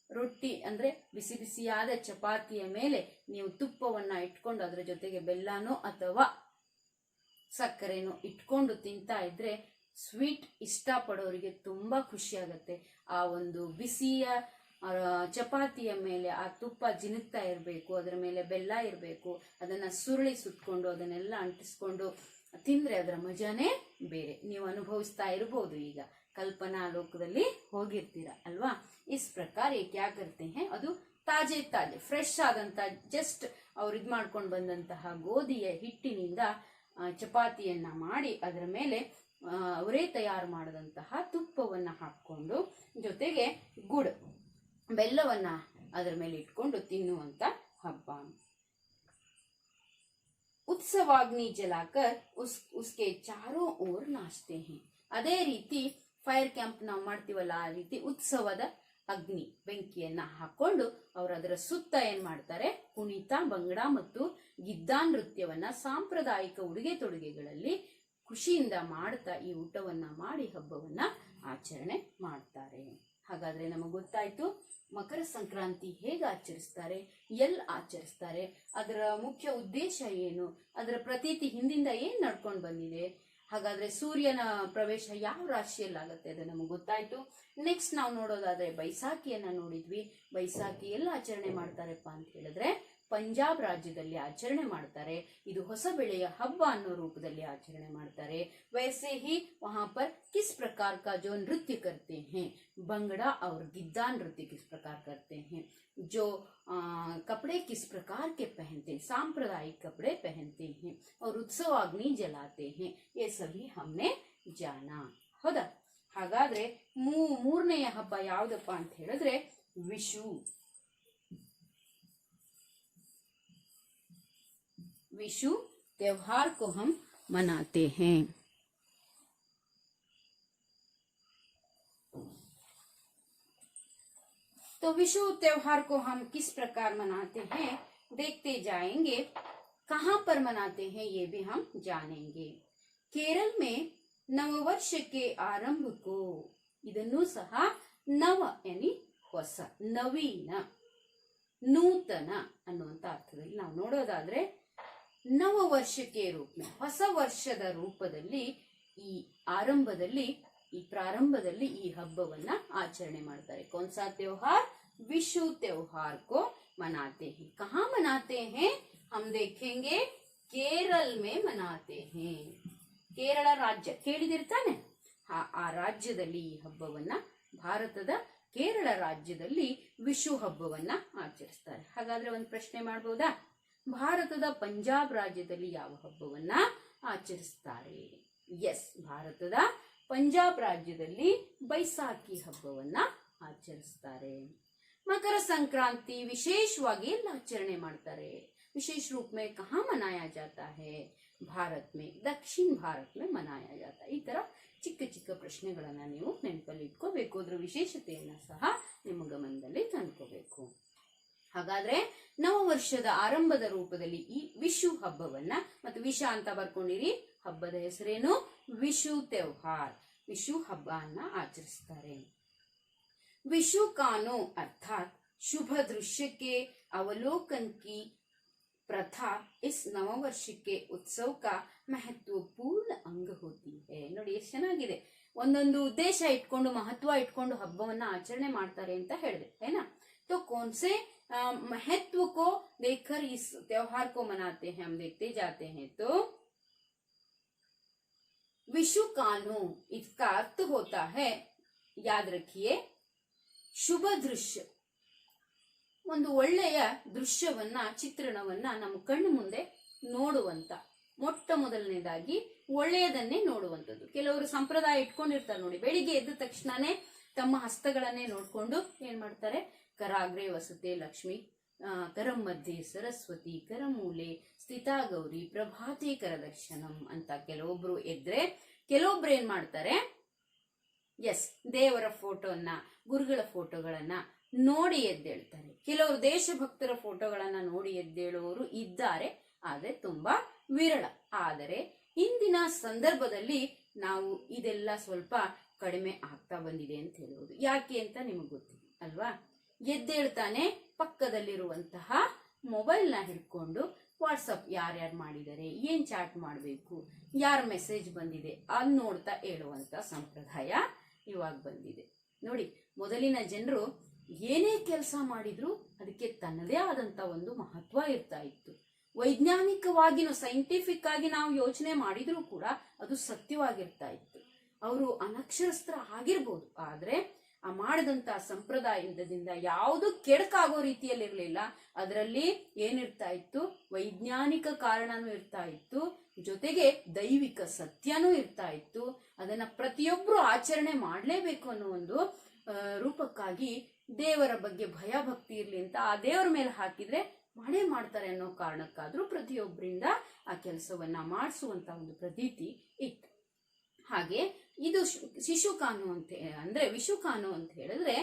ರೊಟ್ಟಿ ಅಂದ್ರೆ ಬಿಸಿ ಬಿಸಿಯಾದ ಚಪಾತಿಯ ಮೇಲೆ ನೀವು ತುಪ್ಪವನ್ನ ಇಟ್ಕೊಂಡು ಅದರ ಜೊತೆಗೆ ಬೆಲ್ಲನೋ ಅಥವಾ ಸಕ್ಕರೆನೋ ಇಟ್ಕೊಂಡು ತಿಂತಾ ಇದ್ರೆ ಸ್ವೀಟ್ ಇಷ್ಟ ಪಡೋರಿಗೆ ತುಂಬಾ ಖುಷಿ ಆಗತ್ತೆ। ಆ ಒಂದು ಬಿಸಿಯ ಚಪಾತಿಯ ಮೇಲೆ ಆ ತುಪ್ಪ ಜಿನುಗ್ತಾ ಇರಬೇಕು, ಅದರ ಮೇಲೆ ಬೆಲ್ಲ ಇರಬೇಕು, ಅದನ್ನ ಸುರುಳಿ ಸುತ್ಕೊಂಡು ಅದನ್ನೆಲ್ಲ ಅಂಟಿಸ್ಕೊಂಡು ತಿಂದ್ರೆ ಅದರ ಮಜಾನೇ ಬೇರೆ। ನೀವು ಅನುಭವಿಸ್ತಾ ಇರಬಹುದು, ಈಗ ಕಲ್ಪನಾ ಲೋಕದಲ್ಲಿ ಹೋಗಿರ್ತೀರ ಅಲ್ವಾ। इस प्रकार ये क्या करते हैं, ಅದು ತಾಜೆ ಫ್ರೆಶ್ ಆದಂತ ಜಸ್ಟ್ ಅವ್ರು ಇದ್ ಮಾಡ್ಕೊಂಡು ಬಂದಂತಹ ಗೋಧಿಯ ಹಿಟ್ಟಿನಿಂದ ಚಪಾತಿಯನ್ನ ಮಾಡಿ ಅದರ ಮೇಲೆ ಅವರೇ ತಯಾರು ಮಾಡಿದಂತಹ ತುಪ್ಪವನ್ನ ಹಾಕೊಂಡು ಜೊತೆಗೆ ಬೆಲ್ಲವನ್ನ ಅದರ ಮೇಲೆ ಇಟ್ಕೊಂಡು ತಿನ್ನುವಂತ ಹಬ್ಬ. उत्सवाग्नि जलाकर उसके चारों ओर नाचते हैं. ಅದೇ ರೀತಿ ಫೈರ್ ಕ್ಯಾಂಪ್ ನಾವು ಮಾಡ್ತೀವಲ್ಲ, ಆ ರೀತಿ ಉತ್ಸವದ ಅಗ್ನಿ ಬೆಂಕಿಯನ್ನ ಹಾಕೊಂಡು ಅವರು ಅದರ ಸುತ್ತ ಏನ್ ಮಾಡ್ತಾರೆ, ಕುಣಿತ, ಬಂಗಡ ಮತ್ತು ಗಿದ್ದಾ ನೃತ್ಯವನ್ನ ಸಾಂಪ್ರದಾಯಿಕ ಉಡುಗೆ ತೊಡುಗೆಗಳಲ್ಲಿ ಖುಷಿಯಿಂದ ಮಾಡ್ತಾ ಈ ಊಟವನ್ನ ಮಾಡಿ ಹಬ್ಬವನ್ನ ಆಚರಣೆ ಮಾಡ್ತಾರೆ. ಹಾಗಾದ್ರೆ ನಮಗೆ ಗೊತ್ತಾಯ್ತು ಮಕರ ಸಂಕ್ರಾಂತಿ ಹೇಗೆ ಆಚರಿಸ್ತಾರೆ, ಎಲ್ಲಿ ಆಚರಿಸ್ತಾರೆ, ಅದರ ಮುಖ್ಯ ಉದ್ದೇಶ ಏನು, ಅದರ ಪ್ರತೀತಿ ಹಿಂದಿಂದ ಏನ್ ನಡ್ಕೊಂಡು ಬಂದಿದೆ. ಹಾಗಾದ್ರೆ ಸೂರ್ಯನ ಪ್ರವೇಶ ಯಾವ ರಾಶಿಯಲ್ಲಾಗತ್ತೆ ಅದು ನಮಗೆ ಗೊತ್ತಾಯ್ತು. ನೆಕ್ಸ್ಟ್ ನಾವು ನೋಡೋದಾದ್ರೆ ಬೈಸಾಖಿಯನ್ನ ನೋಡಿದ್ವಿ. ಬೈಸಾಖಿ ಎಲ್ಲ ಆಚರಣೆ ಮಾಡ್ತಾರಪ್ಪ ಅಂತ ಹೇಳಿದ್ರೆ ಪಂಜಾಬ್ ರಾಜ್ಯದಲ್ಲಿ ಆಚರಣೆ ಮಾಡ್ತಾರೆ. ಇದು ಹೊಸ ಬೆಳೆಯ ಹಬ್ಬ ಅನ್ನೋ ರೂಪದಲ್ಲಿ ಆಚರಣೆ ಮಾಡ್ತಾರೆ. वैसे ही वहां पर किस प्रकार का जो नृत्य करते हैं, भंगड़ा और गिद्दा नृत्य किस प्रकार करते हैं, जो कपड़े किस प्रकार के पहनते हैं, सांप्रदायिक कपड़े पहनते हैं और उत्सवाग्नि जलाते हैं, ये सभी हमने जाना. ಹೌದಾ? ಹಾಗಾದ್ರೆ ಮೂರನೆಯ ಹಬ್ಬ ಯಾವ್ದಪ್ಪ ಅಂತ ಹೇಳಿದ್ರೆ ವಿಷು. विशु त्योहार को हम मनाते हैं. तो विशु त्योहार को हम किस प्रकार मनाते हैं देखते जाएंगे. कहाँ पर मनाते हैं ये भी हम जानेंगे. केरल में नववर्ष के आरंभ को ಇದನ್ನು ಸಹ ನವ यानी ಹೊಸ, ನವೀನ, ನೂತನ ಅನ್ನುವಂತ ಅರ್ಥದಲ್ಲಿ ನಾವು ನೋಡೋದಾದ್ರೆ ನವ ವರ್ಷಕ್ಕೆ ರೂಪ, ಹೊಸ ವರ್ಷದ ರೂಪದಲ್ಲಿ ಈ ಪ್ರಾರಂಭದಲ್ಲಿ ಈ ಹಬ್ಬವನ್ನ ಆಚರಣೆ ಮಾಡ್ತಾರೆ. कौन सा त्योहार? विशु त्योहार को मनाते हैं. कहाँ मनाते हैं हम देखेंगे. केरल में मनाते हैं. ಕೇರಳ ರಾಜ್ಯ ಕೇಳಿದಿರ್ತಾನೆ, ಆ ರಾಜ್ಯದಲ್ಲಿ ಈ ಹಬ್ಬವನ್ನ, ಭಾರತದ ಕೇರಳ ರಾಜ್ಯದಲ್ಲಿ ವಿಷು ಹಬ್ಬವನ್ನ ಆಚರಿಸ್ತಾರೆ. ಹಾಗಾದ್ರೆ ಒಂದು ಪ್ರಶ್ನೆ ಮಾಡಬಹುದಾ, ಭಾರತದ ಪಂಜಾಬ್ ರಾಜ್ಯದಲ್ಲಿ ಯಾವ ಹಬ್ಬವನ್ನ ಆಚರಿಸ್ತಾರೆ? ಎಸ್, ಭಾರತದ ಪಂಜಾಬ್ ರಾಜ್ಯದಲ್ಲಿ ಬೈಸಾಖಿ ಹಬ್ಬವನ್ನ ಆಚರಿಸ್ತಾರೆ. मकर संक्रांति विशेषವಾಗಿ ಎಲ್ಲ ಆಚರಣೆ ಮಾಡ್ತಾರೆ. विशेष रूप में कहाँ मनाया जाता है? भारत में, दक्षिण भारत में मनाया जाता है. ಈ ತರ ಚಿಕ್ಕ ಚಿಕ್ಕ ಪ್ರಶ್ನೆಗಳನ್ನ ನೀವು ನೆನಪಲ್ಲಿ ಇಟ್ಕೋಬೇಕು. ಅದರ ವಿಶೇಷತೆಯನ್ನ ಸಹ ನಿಮ್ಮ ಗಮನದಲ್ಲಿ ತಂದ್ಕೋಬೇಕು. ಹಾಗಾದ್ರೆ ನವ ವರ್ಷದ ಆರಂಭದ ರೂಪದಲ್ಲಿ ಈ ವಿಷು ಹಬ್ಬವನ್ನ, ಮತ್ತು ವಿಷ ಅಂತ ಬರ್ಕೊಂಡಿರಿ, ಹಬ್ಬದ ಹೆಸರೇನು ವಿಷು त्योहार, ವಿಷು ಹಬ್ಬವನ್ನ ಆಚರಿಸ್ತಾರೆ. विशु कानो अर्थात शुभ दृश्य के अवलोकन की प्रथा इस नववर्ष के उत्सव का महत्वपूर्ण अंग होती है. ನೋಡಿ ಎಷ್ಟು ಚೆನ್ನಾಗಿದೆ, ಒಂದೊಂದು ಉದ್ದೇಶ ಇಟ್ಕೊಂಡು, ಮಹತ್ವ ಇಟ್ಕೊಂಡು ಹಬ್ಬವನ್ನ ಆಚರಣೆ ಮಾಡ್ತಾರೆ ಅಂತ ಹೇಳಿದೆ ಏನ. तो कौन से महत्व को देखकर इस त्योहार को मनाते हैं हम देखते जाते हैं. तो विशु कानो इसका अर्थ होता है, याद रखिए, ಶುಭ ದೃಶ್ಯ. ಒಂದು ಒಳ್ಳೆಯ ದೃಶ್ಯವನ್ನ, ಚಿತ್ರಣವನ್ನ ನಮ್ಮ ಕಣ್ಣು ಮುಂದೆ ನೋಡುವಂತ, ಮೊಟ್ಟ ಮೊದಲನೇದಾಗಿ ಒಳ್ಳೆಯದನ್ನೇ ನೋಡುವಂಥದ್ದು. ಕೆಲವರು ಸಂಪ್ರದಾಯ ಇಟ್ಕೊಂಡಿರ್ತಾರೆ ನೋಡಿ, ಬೆಳಿಗ್ಗೆ ಎದ್ದ ತಕ್ಷಣನೇ ತಮ್ಮ ಹಸ್ತಗಳನ್ನೇ ನೋಡ್ಕೊಂಡು ಏನ್ ಮಾಡ್ತಾರೆ, ಕರಾಗ್ರೆ ವಸತೆ ಲಕ್ಷ್ಮಿ, ಕರಂ ಮಧ್ಯೆ ಸರಸ್ವತಿ, ಕರಮೂಲೆ ಸ್ಥಿತಾ ಗೌರಿ, ಪ್ರಭಾತೆ ಕರದರ್ಶನಂ ಅಂತ ಕೆಲವೊಬ್ರು ಎದ್ರೆ, ಕೆಲವೊಬ್ರು ಏನ್ ಮಾಡ್ತಾರೆ, ಎಸ್, ದೇವರ ಫೋಟೋನ, ಗುರುಗಳ ಫೋಟೋಗಳನ್ನ ನೋಡಿ ಎದ್ದೇಳ್ತಾರೆ. ಕೆಲವರು ದೇಶಭಕ್ತರ ಫೋಟೋಗಳನ್ನ ನೋಡಿ ಎದ್ದೇಳುವವರು ಇದ್ದಾರೆ, ಆದ್ರೆ ತುಂಬಾ ವಿರಳ. ಆದರೆ ಇಂದಿನ ಸಂದರ್ಭದಲ್ಲಿ ನಾವು ಇದೆಲ್ಲ ಸ್ವಲ್ಪ ಕಡಿಮೆ ಆಗ್ತಾ ಬಂದಿದೆ ಅಂತ ಹೇಳುವುದು. ಯಾಕೆ ಅಂತ ನಿಮಗೆ ಗೊತ್ತಿದೆ ಅಲ್ವಾ? ಎದ್ದೇಳ್ತಾನೆ ಪಕ್ಕದಲ್ಲಿರುವಂತಹ ಮೊಬೈಲ್ ನ ಹಿಡ್ಕೊಂಡು ವಾಟ್ಸಪ್ ಯಾರ್ಯಾರು ಮಾಡಿದ್ದಾರೆ, ಏನ್ ಚಾಟ್ ಮಾಡಬೇಕು, ಯಾರ ಮೆಸೇಜ್ ಬಂದಿದೆ ಅದ್ ನೋಡ್ತಾ ಹೇಳುವಂತ ಸಂಪ್ರದಾಯ ಇವಾಗ ಬಂದಿದೆ ನೋಡಿ. ಮೊದಲಿನ ಜನರು ಏನೇ ಕೆಲಸ ಮಾಡಿದ್ರು ಅದಕ್ಕೆ ತನ್ನದೇ ಆದಂತ ಒಂದು ಮಹತ್ವ ಇರ್ತಾ ಇತ್ತು. ವೈಜ್ಞಾನಿಕವಾಗಿನೂ, ಸೈಂಟಿಫಿಕ್ ಆಗಿ ನಾವು ಯೋಚನೆ ಮಾಡಿದ್ರೂ ಕೂಡ ಅದು ಸತ್ಯವಾಗಿರ್ತಾ ಇತ್ತು. ಅವರು ಅನಕ್ಷರಸ್ಥ ಆಗಿರ್ಬೋದು, ಆದ್ರೆ ಆ ಮಾಡಿದಂತ ಸಂಪ್ರದಾಯದಿಂದ ಯಾವುದು ಕೆಡಕಾಗೋ ರೀತಿಯಲ್ಲಿರ್ಲಿಲ್ಲ. ಅದರಲ್ಲಿ ಏನಿರ್ತಾ ಇತ್ತು, ವೈಜ್ಞಾನಿಕ ಕಾರಣನೂ ಇರ್ತಾ ಇತ್ತು, ಜೊತೆಗೆ ದೈವಿಕ ಸತ್ಯನೂ ಇರ್ತಾ ಇತ್ತು. ಅದನ್ನ ಪ್ರತಿಯೊಬ್ರು ಆಚರಣೆ ಮಾಡಲೇಬೇಕು ಅನ್ನೋ ಒಂದು ರೂಪಕ್ಕಾಗಿ ದೇವರ ಬಗ್ಗೆ ಭಯ ಭಕ್ತಿ ಇರ್ಲಿ ಅಂತ ಆ ದೇವರ ಮೇಲೆ ಹಾಕಿದ್ರೆ ಮಾಡೇ ಮಾಡ್ತಾರೆ ಅನ್ನೋ ಕಾರಣಕ್ಕಾದ್ರೂ ಪ್ರತಿಯೊಬ್ಬರಿಂದ ಆ ಕೆಲಸವನ್ನ ಮಾಡಿಸುವಂತ ಒಂದು ಪ್ರತೀತಿ ಇತ್ತು. ಹಾಗೆ ಇದು ಶಿಶುಕಾನು ಅಂತ ಅಂದ್ರೆ ವಿಶುಕಾನು ಅಂತ ಹೇಳಿದ್ರೆ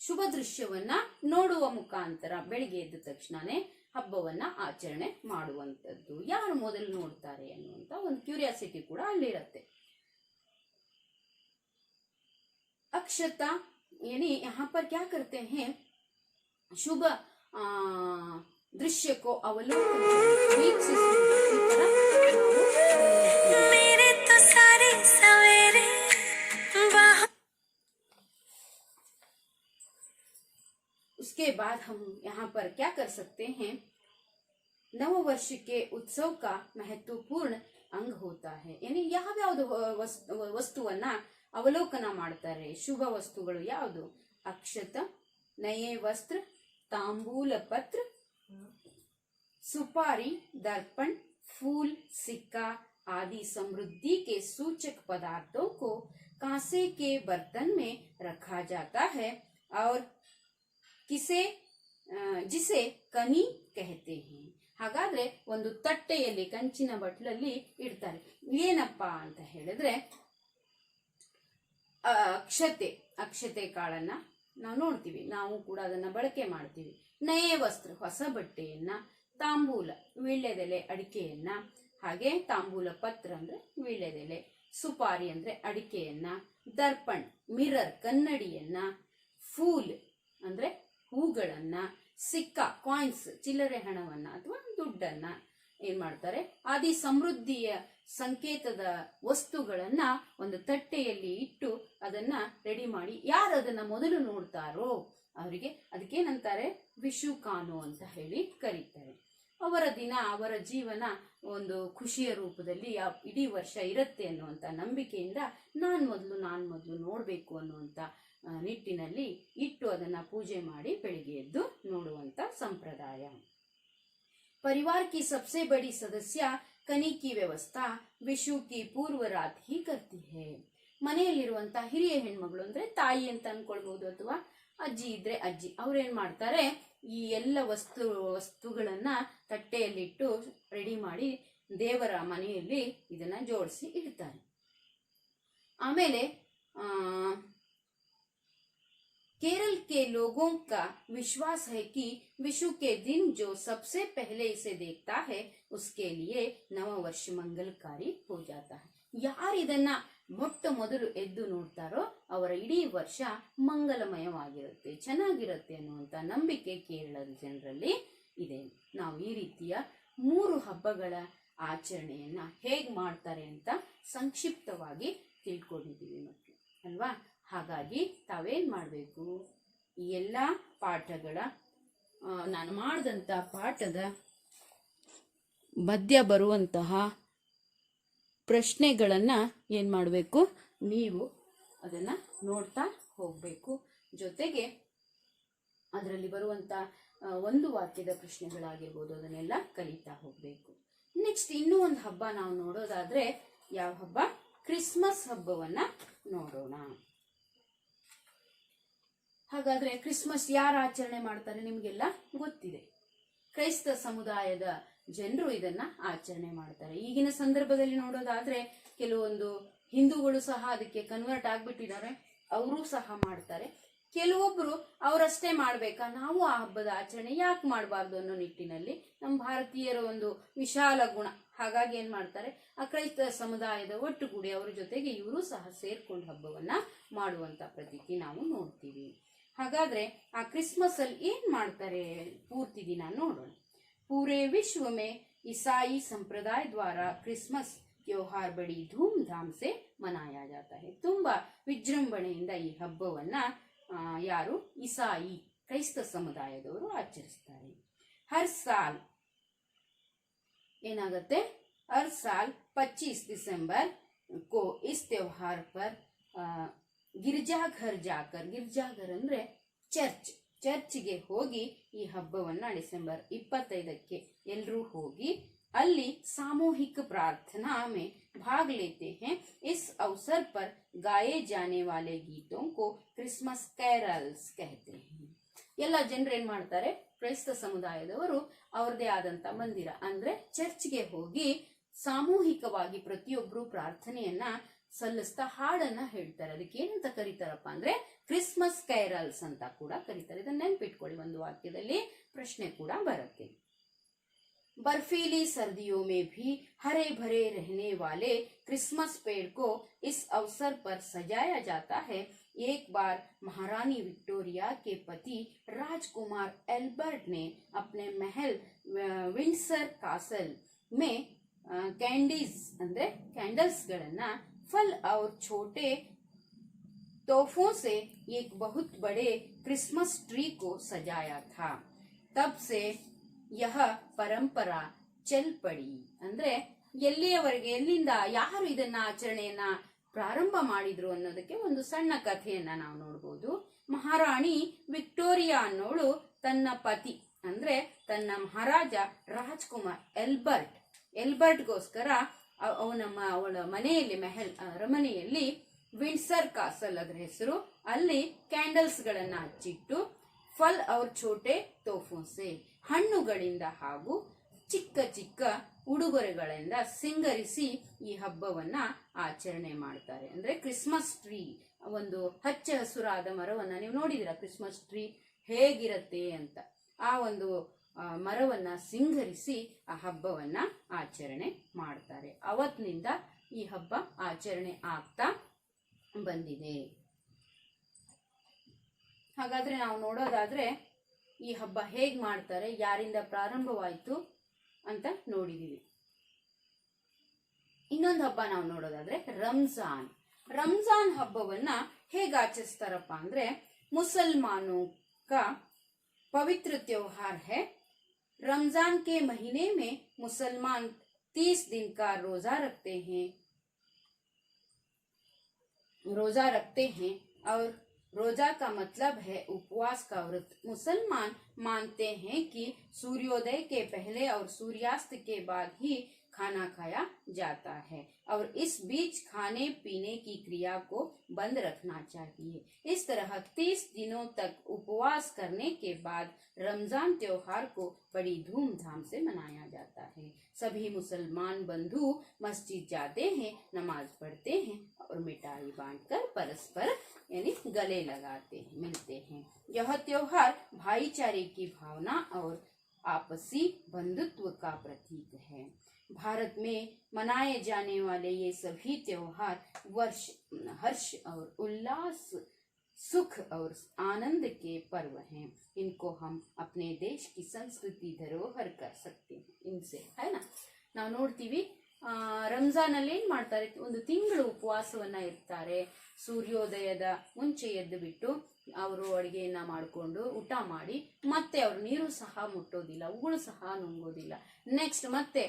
ಶುಭ ದೃಶ್ಯವನ್ನ ನೋಡುವ ಮುಖಾಂತರ ಬೆಳಿಗ್ಗೆ ಎದ್ದ ತಕ್ಷಣನೇ ಹಬ್ಬವನ್ನ ಆಚರಣೆ ಮಾಡುವಂತದ್ದು. ಯಾರು ಮೊದಲು ನೋಡ್ತಾರೆ ಅನ್ನುವಂತ ಒಂದು ಕ್ಯೂರಿಯಾಸಿಟಿ ಕೂಡ ಅಲ್ಲಿರತ್ತೆ. अक्षता यानी यहाँ पर क्या करते हैं, शुभ दृश्य को अवलोकन मेरे तो सारे सवेरे। उसके बाद हम यहाँ पर क्या कर सकते हैं, नव वर्ष के उत्सव का महत्वपूर्ण अंग होता है. यानी ಯಾವ್ಯಾವುದು ವಸ್ತುವನ್ನ ಅವಲೋಕನ ಮಾಡ್ತಾರೆ, ಶುಭ ವಸ್ತುಗಳು ಯಾವುದು, ಅಕ್ಷತ, ನಯೇ ವಸ್ತ್ರ, तांबूल पत्र, सुपारी, दर्पण, फूल, सिक्का आदि समृद्धि के सूचक पदार्थों को कांसे के बर्तन में रखा जाता है और जिसे कनी कहते हैं. ಹಾಗಾದ್ರೆ ಒಂದು ತಟ್ಟೆಯಲ್ಲಿ ಕಂಚಿನ ಬಟ್ಲಲ್ಲಿ ಇಡ್ತಾರೆ. ಏನಪ್ಪಾ ಅಂತ ಹೇಳಿದ್ರೆ ಅಕ್ಷತೆ ಕಾಳನ್ನ ನಾವು ನೋಡ್ತೀವಿ, ನಾವು ಕೂಡ ಅದನ್ನ ಬಳಕೆ ಮಾಡ್ತೀವಿ. ನಯೇ ವಸ್ತ್ರ, ಹೊಸ ಬಟ್ಟೆಯನ್ನ, ತಾಂಬೂಲ, ವೀಳ್ಯದೆಲೆ ಅಡಿಕೆಯನ್ನ, ಹಾಗೆ ತಾಂಬೂಲ ಪತ್ರ ಅಂದ್ರೆ ವೀಳ್ಯದೆಲೆ, ಸುಪಾರಿ ಅಂದ್ರೆ ಅಡಿಕೆಯನ್ನ, ದರ್ಪಣ್ ಮಿರರ್ ಕನ್ನಡಿಯನ್ನ, ಫೂಲ್ ಅಂದ್ರೆ ಹೂಗಳನ್ನ, ಸಿಕ್ಕಾ ಕಾಯಿನ್ಸ್ ಚಿಲ್ಲರೆ ಹಣವನ್ನ ಅಥವಾ ದುಡ್ಡನ್ನ ಏನ್ ಮಾಡ್ತಾರೆ, ಆದಿ ಸಮೃದ್ಧಿಯ ಸಂಕೇತದ ವಸ್ತುಗಳನ್ನ ಒಂದು ತಟ್ಟೆಯಲ್ಲಿ ಇಟ್ಟು ಅದನ್ನ ರೆಡಿ ಮಾಡಿ ಯಾರು ಅದನ್ನ ಮೊದಲು ನೋಡ್ತಾರೋ ಅವರಿಗೆ ಅದಕ್ಕೇನಂತಾರೆ ವಿಶುಕಾನು ಅಂತ ಹೇಳಿ ಕರೀತಾರೆ. ಅವರ ದಿನ ಅವರ ಜೀವನ ಒಂದು ಖುಷಿಯ ರೂಪದಲ್ಲಿ ಇಡೀ ವರ್ಷ ಇರುತ್ತೆ ಅನ್ನುವಂತ ನಂಬಿಕೆಯಿಂದ ನಾನ್ ಮೊದಲು ನೋಡ್ಬೇಕು ಅನ್ನುವಂತ ನಿಟ್ಟಿನಲ್ಲಿ ಇಟ್ಟು ಅದನ್ನ ಪೂಜೆ ಮಾಡಿ ಬೆಳಿಗ್ಗೆ ಎದ್ದು ನೋಡುವಂತ ಸಂಪ್ರದಾಯ. परिवार की सबसे बड़ी सदस्य कनी की व्यवस्था विशु की पूर्व रात ही करती है. ಮನೆಯಲ್ಲಿರುವಂತ ಹಿರಿಯ ಹೆಣ್ಮಗಳು ಅಂದ್ರೆ ತಾಯಿ ಅಂತ ಅನ್ಕೊಳ್ಬಹುದು ಅಥವಾ ಅಜ್ಜಿ ಇದ್ರೆ ಅಜ್ಜಿ, ಅವ್ರೇನ್ ಮಾಡ್ತಾರೆ, ಈ ಎಲ್ಲ ವಸ್ತುಗಳನ್ನ ತಟ್ಟೆಯಲ್ಲಿಟ್ಟು ರೆಡಿ ಮಾಡಿ ದೇವರ ಮನೆಯಲ್ಲಿ ಇದನ್ನ ಜೋಡಿಸಿ ಇಡ್ತಾರೆ. ಆಮೇಲೆ केरल के लोगों का विश्वास है कि विशु के दिन जो सबसे पहले इसे देखता है उसके लिए नव वर्ष मंगलकारी हो जाता है. ಯಾರು ಇದನ್ನ ಮೊಟ್ಟ ಮೊದಲು ಎದ್ದು ನೋಡ್ತಾರೋ ಅವರ ಇಡೀ ವರ್ಷ ಮಂಗಲಮಯವಾಗಿರುತ್ತೆ, ಚೆನ್ನಾಗಿರುತ್ತೆ ಅನ್ನುವಂತ ನಂಬಿಕೆ ಕೇರಳದ ಜನರಲ್ಲಿ ಇದೆ. ನಾವು ಈ ರೀತಿಯ 3 ಹಬ್ಬಗಳ ಆಚರಣೆಯನ್ನ ಹೇಗ್ ಮಾಡ್ತಾರೆ ಅಂತ ಸಂಕ್ಷಿಪ್ತವಾಗಿ ತಿಳ್ಕೊಂಡಿದ್ದೀವಿ ಮಕ್ಕಳು ಅಲ್ವಾ. ಹಾಗಾಗಿ ತಾವೇನ್ ಮಾಡಬೇಕು, ಈ ಎಲ್ಲ ಪಾಠಗಳ ನಾನು ಮಾಡಿದಂಥ ಪಾಠದ ಮಧ್ಯ ಬರುವಂತಹ ಪ್ರಶ್ನೆಗಳನ್ನ ಏನ್ ಮಾಡಬೇಕು, ನೀವು ಅದನ್ನ ನೋಡ್ತಾ ಹೋಗ್ಬೇಕು. ಜೊತೆಗೆ ಅದರಲ್ಲಿ ಬರುವಂತ ಒಂದು ವಾಕ್ಯದ ಪ್ರಶ್ನೆಗಳಾಗಿರ್ಬೋದು ಅದನ್ನೆಲ್ಲ ಕಲಿತಾ ಹೋಗ್ಬೇಕು. ನೆಕ್ಸ್ಟ್ ಇನ್ನೂ ಒಂದು ಹಬ್ಬ ನಾವು ನೋಡೋದಾದ್ರೆ ಯಾವ ಹಬ್ಬ, ಕ್ರಿಸ್ಮಸ್ ಹಬ್ಬವನ್ನ ನೋಡೋಣ. ಹಾಗಾದ್ರೆ ಕ್ರಿಸ್ಮಸ್ ಯಾರು ಆಚರಣೆ ಮಾಡ್ತಾರೆ ನಿಮ್ಗೆಲ್ಲ ಗೊತ್ತಿದೆ. ಕ್ರೈಸ್ತ ಸಮುದಾಯದ ಜನರು ಇದನ್ನ ಆಚರಣೆ ಮಾಡ್ತಾರೆ. ಈಗಿನ ಸಂದರ್ಭದಲ್ಲಿ ನೋಡೋದಾದ್ರೆ ಕೆಲವೊಂದು ಹಿಂದೂಗಳು ಸಹ ಅದಕ್ಕೆ ಕನ್ವರ್ಟ್ ಆಗ್ಬಿಟ್ಟಿದ್ದಾರೆ, ಅವರು ಸಹ ಮಾಡ್ತಾರೆ. ಕೆಲವೊಬ್ರು ಅವರಷ್ಟೇ ಮಾಡ್ಬೇಕಾ, ನಾವು ಆ ಹಬ್ಬದ ಆಚರಣೆ ಯಾಕೆ ಮಾಡಬಾರ್ದು ಅನ್ನೋ ನಿಟ್ಟಿನಲ್ಲಿ ನಮ್ಮ ಭಾರತೀಯರ ಒಂದು ವಿಶಾಲ ಗುಣ. ಹಾಗಾಗಿ ಏನ್ ಮಾಡ್ತಾರೆ, ಆ ಕ್ರೈಸ್ತ ಸಮುದಾಯದ ಒಟ್ಟುಗೂಡಿ ಅವರ ಜೊತೆಗೆ ಇವರು ಸಹ ಸೇರ್ಕೊಂಡು ಹಬ್ಬವನ್ನ ಮಾಡುವಂತ ಪ್ರತೀತಿ ನಾವು ನೋಡ್ತೀವಿ. ಹಾಗಾದ್ರೆ ಆ ಕ್ರಿಸ್ಮಸ್ ಅಲ್ಲಿ ಏನ್ ಮಾಡ್ತಾರೆ ಪೂರ್ತಿ ದಿನ ನೋಡೋಣ. पूरे विश्व में ईसाई संप्रदाय द्वारा क्रिसमस त्योहार बड़ी धूमधाम से मनाया जाता है. ತುಂಬಾ ವಿಜೃಂಭಣೆಯಿಂದ ಈ ಹಬ್ಬವನ್ನ ಯಾರು, ಇಸಾಯಿ ಕ್ರೈಸ್ತ ಸಮುದಾಯದವರು ಆಚರಿಸ್ತಾರೆ. ಹರ್ ಸಾಲ್ ಏನಾಗುತ್ತೆ, हर साल 25 दिसंबर को इस त्योहार पर ಗಿರ್ಜಾಘರ್ ಜಾಕರ್, ಗಿರ್ಜಾಘರ್ ಅಂದ್ರೆ ಚರ್ಚ್ಗೆ ಹೋಗಿ ಈ ಹಬ್ಬವನ್ನ ಡಿಸೆಂಬರ್ 25ಕ್ಕೆ ಎಲ್ಲರೂ ಹೋಗಿ ಅಲ್ಲಿ सामूहिक प्रार्थना में भाग लेते हैं। इस अवसर पर गाए जाने वाले गीतों को क्रिसमस कैरल्स कहते हैं। ಎಲ್ಲ ಜನರು ಏನ್ ಮಾಡ್ತಾರೆ, ಕ್ರೈಸ್ತ ಸಮುದಾಯದವರು ಅವ್ರದೇ ಆದಂತ ಮಂದಿರ ಅಂದ್ರೆ ಚರ್ಚ್ಗೆ ಹೋಗಿ ಸಾಮೂಹಿಕವಾಗಿ ಪ್ರತಿಯೊಬ್ರು ಪ್ರಾರ್ಥನೆಯನ್ನ ಸಲ್ಲಿಸ್ತಾ ಹಾಡನ್ನ ಹೇಳ್ತಾರೆ. ಅದಕ್ಕೆ ಏನಂತ ಕರೀತಾರಪ್ಪ ಅಂದ್ರೆ ಕ್ರಿಸ್ಮಸ್ ಕ್ಯಾರಲ್ಸ್ ಅಂತ ಕೂಡ ಕರೀತಾರೆ. ಇದನ್ನ ನೆನ್ಪಿಟ್ಕೊಳ್ಳಿ, ಒಂದು ವಾಕ್ಯದಲ್ಲಿ ಪ್ರಶ್ನೆ ಕೂಡ ಬರುತ್ತೆ. बर्फीली सर्दियों में भी हरे भरे रहने वाले क्रिसमस पेड़ को इस अवसर पर सजाया जाता है। एक बार महारानी विक्टोरिया के पति राजकुमार एल्बर्ट ने अपने महल विंडसर कासल में कैंडल्स गणना फल और छोटे तोहफों से एक बहुत बड़े क्रिसमस ट्री को सजाया था। तब से यह ಪರಂಪರಾ ಚಲ್ ಪಡಿ ಅಂದ್ರೆ ಎಲ್ಲಿಂದ ಯಾರು ಇದನ್ನ ಆಚರಣೆಯನ್ನ ಪ್ರಾರಂಭ ಮಾಡಿದ್ರು ಅನ್ನೋದಕ್ಕೆ ಒಂದು ಸಣ್ಣ ಕಥೆಯನ್ನ ನಾವು ನೋಡಬಹುದು. ಮಹಾರಾಣಿ ವಿಕ್ಟೋರಿಯಾ ಅನ್ನೋಳು ತನ್ನ ಪತಿ ಅಂದ್ರೆ ತನ್ನ ಮಹಾರಾಜ ರಾಜ್ಕುಮಾರ್ ಎಲ್ಬರ್ಟ್ಗೋಸ್ಕರ ಅವಳ ಮನೆಯಲ್ಲಿ ಅರಮನೆಯಲ್ಲಿ ವಿಂಡ್ಸರ್ ಕಾಸಲ್ ಅದರ ಹೆಸರು, ಅಲ್ಲಿ ಕ್ಯಾಂಡಲ್ಸ್ ಗಳನ್ನ ಹಚ್ಚಿಟ್ಟು ಫಲ್ ಔರ್ ಛೋಟೆ ತೋಫೋಸೆ ಹಣ್ಣುಗಳಿಂದ ಹಾಗೂ ಚಿಕ್ಕ ಚಿಕ್ಕ ಉಡುಗೊರೆಗಳಿಂದ ಸಿಂಗರಿಸಿ ಈ ಹಬ್ಬವನ್ನ ಆಚರಣೆ ಮಾಡ್ತಾರೆ. ಅಂದ್ರೆ ಕ್ರಿಸ್ಮಸ್ ಟ್ರೀ, ಒಂದು ಹಚ್ಚ ಹಸುರಾದ ಮರವನ್ನ ನೀವು ನೋಡಿದಿರ ಕ್ರಿಸ್ಮಸ್ ಟ್ರೀ ಹೇಗಿರತ್ತೆ ಅಂತ, ಆ ಒಂದು ಮರವನ್ನ ಸಿಂಗರಿಸಿ ಆ ಹಬ್ಬವನ್ನ ಆಚರಣೆ ಮಾಡ್ತಾರೆ. ಅವತ್ತಿನಿಂದ ಈ ಹಬ್ಬ ಆಚರಣೆ ಆಗ್ತಾ ಬಂದಿದೆ. ಹಾಗಾದ್ರೆ ನಾವು ನೋಡೋದಾದ್ರೆ ಈ ಹಬ್ಬ ಹೇಗ್ ಮಾಡ್ತಾರೆ, ಯಾರಿಂದ ಪ್ರಾರಂಭವಾಯಿತು ಅಂತ ನೋಡಿದೀವಿ. ಇನ್ನೊಂದು ಹಬ್ಬ ನಾವು ನೋಡೋದಾದ್ರೆ ರಂಜಾನ್ ಹಬ್ಬವನ್ನ ಹೇಗೆ ಆಚರಿಸ್ತಾರಪ್ಪ ಅಂದ್ರೆ मुसलमानों का पवित्र त्योहार है। रमजान के महीने में मुसलमान 30 दिन का रोजा रखते हैं और रोजा का मतलब है उपवास का व्रत। मुसलमान मानते हैं कि सूर्योदय के पहले और सूर्यास्त के बाद ही खाना खाया जाता है और इस बीच खाने पीने की क्रिया को बंद रखना चाहिए। इस तरह 30 दिनों तक उपवास करने के बाद रमजान त्योहार को बड़ी धूमधाम से मनाया जाता है। सभी मुसलमान बंधु मस्जिद जाते हैं, नमाज पढ़ते हैं और मिठाई बांटकर परस्पर यानी गले लगाते हैं, मिलते हैं। यह त्योहार भाईचारे की भावना और आपसी बंधुत्व का प्रतीक है। भारत में मनाए जाने वाले ये सभी त्योहार हर्ष और उल्लास, सुख और आनंद के पर्व हैं। इनको हम अपने देश की संस्कृति धरोहर कर सकते हैं इनसे, है ना। ನಾವು ನೋಡ್ತೀವಿ ರಂಜಾನ್ ಅಲ್ಲಿ ಏನ್ ಮಾಡ್ತಾರೆ, ಒಂದು ತಿಂಗಳು ಉಪವಾಸವನ್ನ ಇರ್ತಾರೆ. ಸೂರ್ಯೋದಯದ ಮುಂಚೆ ಎದ್ದು ಬಿಟ್ಟು ಅವರು ಅಡಿಗೆಯನ್ನ ಮಾಡಿಕೊಂಡು ಊಟ ಮಾಡಿ ಮತ್ತೆ ಅವರು ನೀರು ಸಹ ಮುಟ್ಟೋದಿಲ್ಲ, ಉಗುಳು ಸಹ ನುಂಗೋದಿಲ್ಲ. ನೆಕ್ಸ್ಟ್ ಮತ್ತೆ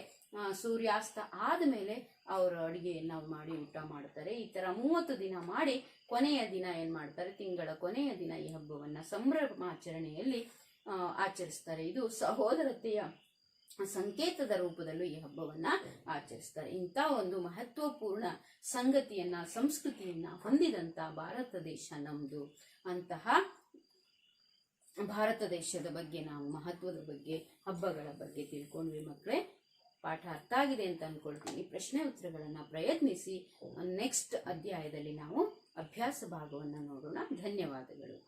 ಸೂರ್ಯಾಸ್ತ ಆದ್ಮೇಲೆ ಅವರು ಅಡಿಗೆಯನ್ನ ಮಾಡಿ ಊಟ ಮಾಡ್ತಾರೆ. ಈ ತರ 30 ದಿನ ಮಾಡಿ ಕೊನೆಯ ದಿನ ಏನ್ ಮಾಡ್ತಾರೆ, ತಿಂಗಳ ಕೊನೆಯ ದಿನ ಈ ಹಬ್ಬವನ್ನ ಸಂಭ್ರಮಾಚರಣೆಯಲ್ಲಿ ಆಚರಿಸ್ತಾರೆ. ಇದು ಸಹೋದರತೆಯ ಸಂಕೇತದ ರೂಪದಲ್ಲೂ ಈ ಹಬ್ಬವನ್ನ ಆಚರಿಸ್ತಾರೆ. ಇಂಥ ಒಂದು ಮಹತ್ವಪೂರ್ಣ ಸಂಗತಿಯನ್ನ ಸಂಸ್ಕೃತಿಯನ್ನ ಹೊಂದಿದಂತ ಭಾರತ ದೇಶ ನಮ್ದು. ಅಂತಹ ಭಾರತ ದೇಶದ ಬಗ್ಗೆ ನಾವು ಮಹತ್ವದ ಬಗ್ಗೆ ಹಬ್ಬಗಳ ಬಗ್ಗೆ ತಿಳ್ಕೊಂಡ್ವಿ ಮಕ್ಕಳೇ. ಪಾಠ ಅರ್ಥ ಆಗಿದೆ ಅಂತ ಅನ್ಕೊಳ್ತೀನಿ. ಪ್ರಶ್ನೆ ಉತ್ತರಗಳನ್ನ ಪ್ರಯತ್ನಿಸಿ ನೆಕ್ಸ್ಟ್ ಅಧ್ಯಾಯದಲ್ಲಿ ನಾವು ಅಭ್ಯಾಸ ಭಾಗವನ್ನ ನೋಡೋಣ. ಧನ್ಯವಾದಗಳು.